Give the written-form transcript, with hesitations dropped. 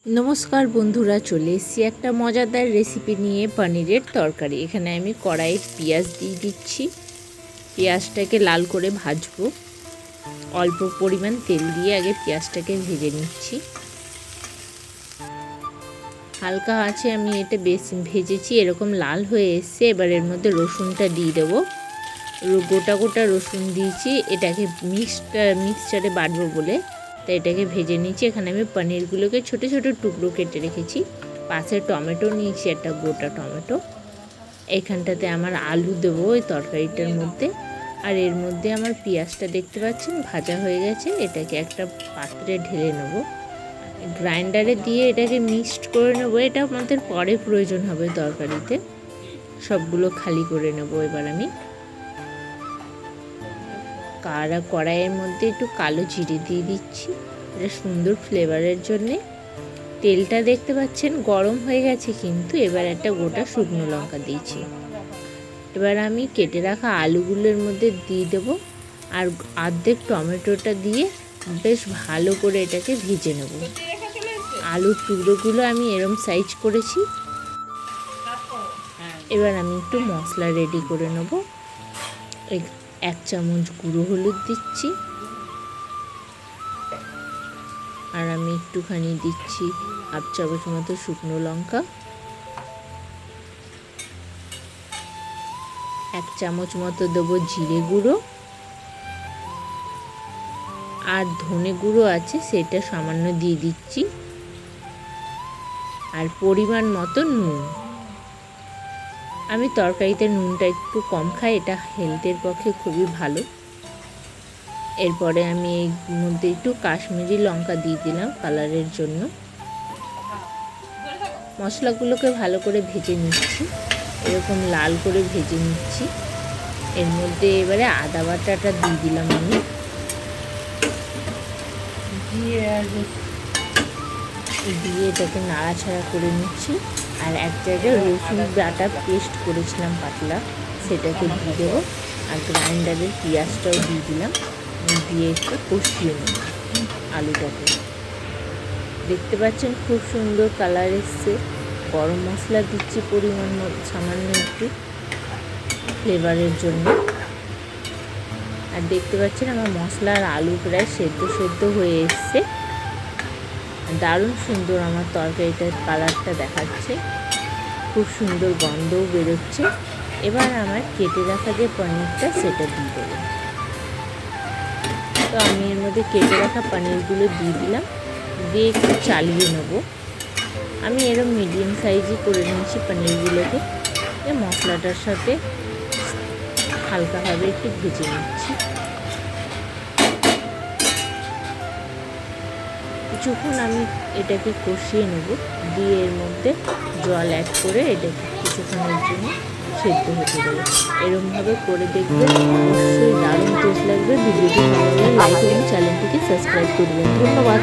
नमस्कार बंधुरा चले एसेছি একটা মজাদার রেসিপি নিয়ে পনিরের তরকারি। এখানে আমি কড়াইয়ে পেঁয়াজ দিয়ে দিচ্ছি। পেঁয়াজটাকে লাল করে ভাজবো। অল্প পরিমাণ তেল দিয়ে আগে পেঁয়াজটাকে ভেজে নিচ্ছি। হালকা আছে আমি এটা বেশ ভেজেছি, এরকম লাল হয়ে এসেছে। এবার এর মধ্যে রসুনটা দিয়ে দেবো। গোটা গোটা রসুন দিয়েছি, এটাকে মিক্সচারে বাটবো বলে, তাই এটাকে ভেজে নিচ্ছি। এখানে আমি পনিরগুলোকে ছোট ছোট টুকরো কেটে রেখেছি। পাশে টমেটো নিয়েছি, একটা গোটা টমেটো। এখানটাতে আমার আলু দেবো ওই তরকারিটার মধ্যে। আর এর মধ্যে আমার পেঁয়াজটা দেখতে পাচ্ছেন ভাজা হয়ে গেছে, এটাকে একটা পাত্রে ঢেলে নেব। গ্রাইন্ডারে দিয়ে এটাকে মিক্সড করে নেবো। এটা আমাদের পরে প্রয়োজন হবে তরকারিতে। সবগুলো খালি করে নেব। এবার আমি কড়াইয়ের মধ্যে একটু কালো জিরে দিয়ে দিচ্ছি, এটা সুন্দর ফ্লেভারের জন্যে। তেলটা দেখতে পাচ্ছেন গরম হয়ে গেছে, কিন্তু এবার একটা গোটা শুকনো লঙ্কা দিয়েছি। এবার আমি কেটে রাখা আলুগুলোর মধ্যে দিয়ে দেবো, আর অর্ধেক টমেটোটা দিয়ে বেশ ভালো করে এটাকে ভেজে নেব। আলুর টুকরোগুলো আমি এরম সাইজ করেছি। এবার আমি একটু মশলা রেডি করে নেব। 1 চামচ গুঁড়ো হলুদ দিচ্ছি, আর আমি একটুখানি দিচ্ছি 1/2 চামচ মতো শুকনো লঙ্কা, 1 চামচ মতো দেবো জিরে গুঁড়ো, আর ধনে গুঁড়ো আছে সেটা সামান্য দিয়ে দিচ্ছি, আর পরিমাণ মতো নুন। আমি তরকারিতে নুনটা একটু কম খাই, এটা হেলথের পক্ষে খুবই ভালো। এরপরে আমি এর মধ্যে একটু কাশ্মীরি লঙ্কা দিয়ে দিলাম কালারের জন্য। মশলাগুলোকে ভালো করে ভেজে নিচ্ছি, এরকম লাল করে ভেজে নিচ্ছি। এর মধ্যে এবারে আদা বাটাটা দিয়ে দিলাম আমি, দিয়ে এটাকে নাড়াচাড়া করে নিচ্ছি। আর এক জায়গায় রসুন বাটা পেস্ট করেছিলাম পাতলা, সেটাকে দিয়ে দেবো। আর গ্রাইন্ডারের পেঁয়াজটাও দিয়ে দিলাম, দিয়ে একটু কষিয়ে নেব আলুটাকে। দেখতে পাচ্ছেন খুব সুন্দর কালার এসছে। গরম মশলা দিচ্ছি পরিমাণ সামান্য একটু ফ্লেভারের জন্য। আর দেখতে পাচ্ছেন আমার মশলা আর আলু প্রায় সেদ্ধ হয়ে এসছে। দারুণ সুন্দর আমার তরকারিটার কালারটা দেখাচ্ছে, খুব সুন্দর গন্ধও বেরোচ্ছে। এবার আমার কেটে রাখা যে পনিরটা সেটা দিয়ে দেবো। তো আমি এর মধ্যে কেটে রাখা পনিরগুলো দিয়ে দিলাম, দিয়ে একটু চালিয়ে নেব। আমি এরকম মিডিয়াম সাইজই করে নিয়েছি পনিরগুলোকে। মশলাটার সাথে হালকাভাবে একটু ভেজে নিচ্ছি। কিছুক্ষণ আমি এটাকে কষিয়ে নেব, দিয়ে এর মধ্যে জল অ্যাড করে এটাকে কিছুক্ষণের জন্য সেদ্ধ হতে দেবো। এরকমভাবে করে দেখবেন, অবশ্যই দারুণ টেস্ট লাগবে। ভিডিওটি ভালো লাগলে লাইক এবং চ্যানেলটিকে সাবস্ক্রাইব করবেন। ধন্যবাদ।